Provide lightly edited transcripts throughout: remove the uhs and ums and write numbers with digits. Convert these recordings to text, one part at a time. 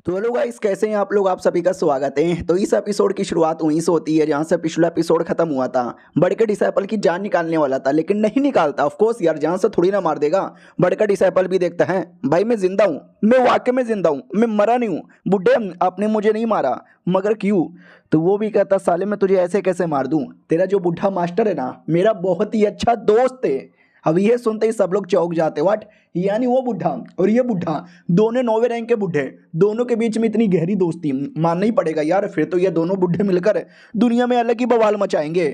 तो hello guys, कैसे हैं आप लोग। आप सभी का स्वागत है। तो इस एपिसोड की शुरुआत वहीं से होती है जहां से पिछला एपिसोड खत्म हुआ था। बड़के डिसाइपल की जान निकालने वाला था लेकिन नहीं निकालता। ऑफ कोर्स यार, जान से थोड़ी ना मार देगा। बड़का डिसाइपल भी देखता है, भाई मैं जिंदा हूँ, मैं वाकई में जिंदा हूँ, मैं मरा नहीं हूँ। बुड्ढे आपने मुझे नहीं मारा, मगर क्यों। तो वो भी कहता, साले मैं तुझे ऐसे कैसे मार दूं। तेरा जो बुढ़ा मास्टर है ना, मेरा बहुत ही अच्छा दोस्त है। अब ये सुनते ही सब लोग चौंक जाते। व्हाट, यानी वो बुढ़ा और ये बुढ़ा दोनों 9वें रैंक के बुढ़े, दोनों के बीच में इतनी गहरी दोस्ती, मानना ही पड़ेगा यार। फिर तो ये दोनों बुढ़े मिलकर दुनिया में अलग ही बवाल मचाएंगे।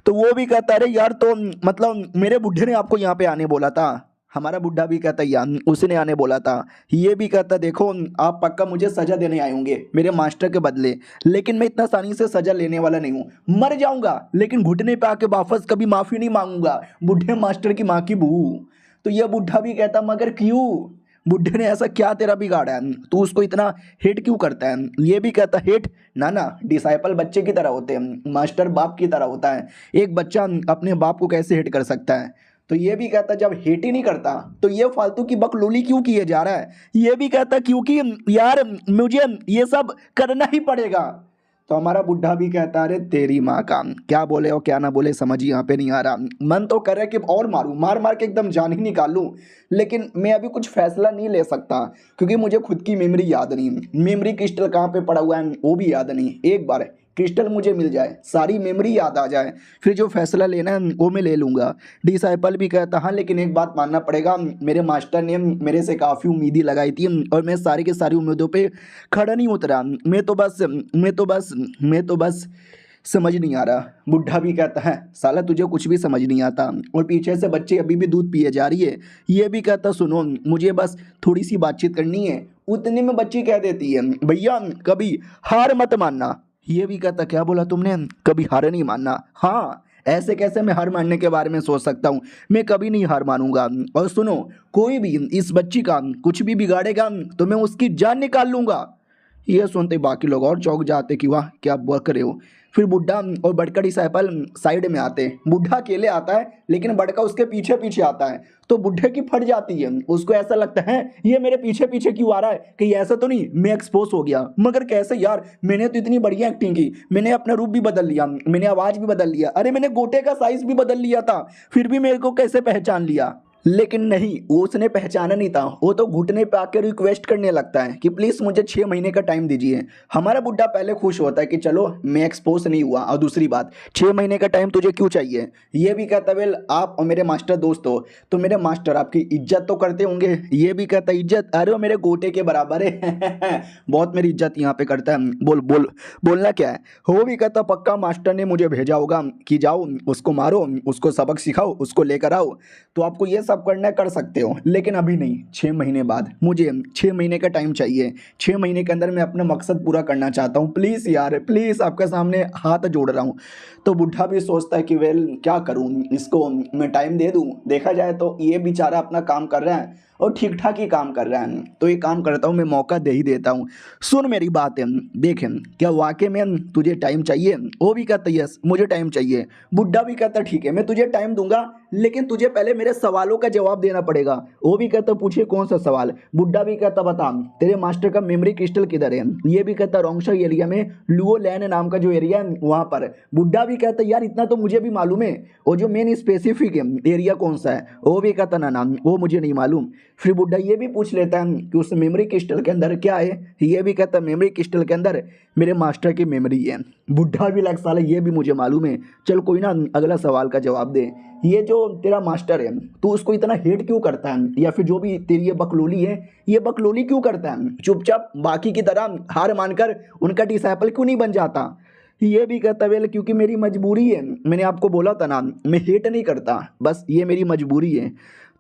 तो वो भी कहता है, अरे यार तो मतलब मेरे बुढ़े ने आपको यहाँ पे आने बोला था। हमारा बुढ़ा भी कहता है, यार उसने आने बोला था। ये भी कहता, देखो आप पक्का मुझे सजा देने आए होंगे मेरे मास्टर के बदले, लेकिन मैं इतना आसानी से सजा लेने वाला नहीं हूँ। मर जाऊंगा लेकिन घुटने पे आके वापस कभी माफी नहीं मांगूंगा, बुढ़े मास्टर की माँ की बहू। तो ये बुढ़ा भी कहता, मगर क्यों। बुढ़े ने ऐसा क्या तेरा बिगाड़ा है, तू उसको इतना हेट क्यों करता है। ये भी कहता, हेट ना ना, डिसाइपल बच्चे की तरह होते हैं, मास्टर बाप की तरह होता है। एक बच्चा अपने बाप को कैसे हेट कर सकता है। तो ये भी कहता, जब हेट ही नहीं करता तो ये फालतू की बकलोली क्यों किए जा रहा है। ये भी कहता, क्योंकि यार मुझे ये सब करना ही पड़ेगा। तो हमारा बुढ़ा भी कहता, अरे तेरी माँ का, क्या बोले और क्या ना बोले समझ ही यहाँ पे नहीं आ रहा। मन तो कर रहा है कि और मारूं, मार मार के एकदम जान ही निकाल लूं, लेकिन मैं अभी कुछ फैसला नहीं ले सकता क्योंकि मुझे खुद की मेमोरी याद नहीं। मेमोरी क्रिस्टल कहाँ पे पड़ा हुआ है वो भी याद नहीं। एक बार क्रिस्टल मुझे मिल जाए, सारी मेमोरी याद आ जाए, फिर जो फैसला लेना है वो मैं ले लूँगा। डिसाइपल भी कहता, हाँ लेकिन एक बात मानना पड़ेगा, मेरे मास्टर ने मेरे से काफ़ी उम्मीदें लगाई थी और मैं सारी की सारी उम्मीदों पे खड़ा नहीं उतरा। मैं तो बस समझ नहीं आ रहा। बुढ़ा भी कहता है, साला तुझे कुछ भी समझ नहीं आता। और पीछे से बच्चे अभी भी दूध पिए जा रही है। ये भी कहता, सुनो मुझे बस थोड़ी सी बातचीत करनी है। उतने में बच्ची कह देती है, भैया कभी हार मत मानना। ये भी कहता, क्या बोला तुमने, कभी हार नहीं मानना। हाँ, ऐसे कैसे मैं हार मानने के बारे में सोच सकता हूँ, मैं कभी नहीं हार मानूंगा। और सुनो, कोई भी इस बच्ची का कुछ भी बिगाड़ेगा तो मैं उसकी जान निकाल लूंगा। ये सुनते बाकी लोग और चौंक जाते कि वाह क्या बक रहे हो। फिर बुढ़ा और बड़का डिसाइपल साइड में आते। बुढ़ा अकेले आता है लेकिन बड़का उसके पीछे पीछे आता है। तो बुढ़े की फट जाती है, उसको ऐसा लगता है ये मेरे पीछे पीछे क्यों आ रहा है, कि ऐसा तो नहीं मैं एक्सपोज हो गया। मगर कैसे यार, मैंने तो इतनी बढ़िया एक्टिंग की, मैंने अपना रूप भी बदल लिया, मैंने आवाज भी बदल लिया, अरे मैंने गोटे का साइज भी बदल लिया था, फिर भी मेरे को कैसे पहचान लिया। लेकिन नहीं, वो उसने पहचाना नहीं था। वो तो घुटने पे आकर रिक्वेस्ट करने लगता है कि प्लीज़ मुझे 6 महीने का टाइम दीजिए। हमारा बुड्ढा पहले खुश होता है कि चलो मैं एक्सपोज नहीं हुआ, और दूसरी बात 6 महीने का टाइम तुझे क्यों चाहिए। ये भी कहता, वेल आप और मेरे मास्टर दोस्त हो तो मेरे मास्टर आपकी इज्जत तो करते होंगे। ये भी कहता, इज्जत, अरे वो मेरे गोटे के बराबर है बहुत मेरी इज्जत यहाँ पे करता है। बोल बोल, बोलना क्या है। वो भी कहता, पक्का मास्टर ने मुझे भेजा होगा कि जाओ उसको मारो, उसको सबक सिखाओ, उसको लेकर आओ। तो आपको ये सब करना कर सकते हो, लेकिन अभी नहीं, 6 महीने बाद। मुझे 6 महीने का टाइम चाहिए। 6 महीने के अंदर मैं अपना मकसद पूरा करना चाहता हूँ, प्लीज़ यार प्लीज़, आपके सामने हाथ जोड़ रहा हूँ। तो बुढ़ा भी सोचता है कि वेल क्या करूँ, इसको मैं टाइम दे दूँ। देखा जाए तो ये बेचारा अपना काम कर रहा है और ठीक ठाक ही काम कर रहा है, तो ये काम करता हूँ, मैं मौका दे ही देता हूँ। सुन मेरी बात है, देखें क्या वाकई में तुझे टाइम चाहिए। वो भी कहता, यस मुझे टाइम चाहिए। बुढ़ा भी कहता, ठीक है मैं तुझे टाइम दूंगा, लेकिन तुझे पहले मेरे सवालों का जवाब देना पड़ेगा। वो भी कहता, पूछिए कौन सा सवाल। बुड्ढा भी कहता, बता तेरे मास्टर का मेमोरी क्रिस्टल किधर है। ये भी कहता, रोंगशा एरिया में लुओ लैन नाम का जो एरिया है वहां पर। बुड्ढा भी कहता, यार इतना तो मुझे भी मालूम है, वो जो मेन स्पेसिफिक एरिया कौन सा है। वो भी कहता, ना ना वो मुझे नहीं मालूम। फिर बुड्ढा ये भी पूछ लेता है कि उस मेमोरी क्रिस्टल के अंदर क्या है। ये भी कहता, मेमोरी क्रिस्टल के अंदर मेरे मास्टर की मेमोरी है। बुड्ढा भी लग, साला ये भी मुझे मालूम है, चल कोई ना, अगला सवाल का जवाब दे। ये जो तेरा मास्टर है तू उसको इतना हेट क्यों करता है, या फिर जो भी तेरी ये बकलोली है ये बकलोली क्यों करता है। चुपचाप बाकी की तरह हार मानकर उनका डिसाइपल क्यों नहीं बन जाता। ये भी कहता, वेल क्योंकि मेरी मजबूरी है, मैंने आपको बोला था ना मैं हेट नहीं करता, बस ये मेरी मजबूरी है।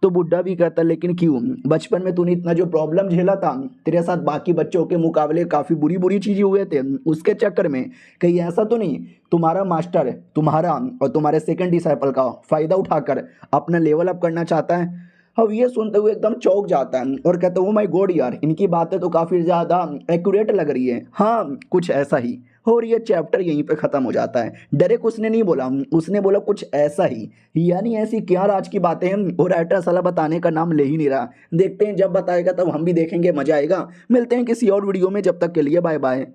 तो बुड्ढा भी कहता, लेकिन क्यों, बचपन में तूने इतना जो प्रॉब्लम झेला था, तेरे साथ बाकी बच्चों के मुकाबले काफ़ी बुरी बुरी चीज़ें हुए थे, उसके चक्कर में कहीं ऐसा तो नहीं तुम्हारा मास्टर तुम्हारा और तुम्हारे सेकंड डिसाइपल का फ़ायदा उठाकर अपना लेवल अप करना चाहता है। अब ये सुनते हुए एकदम चौंक जाता है और कहता है, ओ माय गॉड यार, इनकी बातें तो काफ़ी ज़्यादा एक्यूरेट लग रही है। हाँ कुछ ऐसा ही और ये चैप्टर यहीं पे ख़त्म हो जाता है। डायरेक्ट उसने नहीं बोला, उसने बोला कुछ ऐसा ही, यानी ऐसी क्या राज की बातें हैं, और राइटर साला बताने का नाम ले ही नहीं रहा। देखते हैं जब बताएगा तब हम भी देखेंगे, मज़ा आएगा। मिलते हैं किसी और वीडियो में, जब तक के लिए बाय बाय।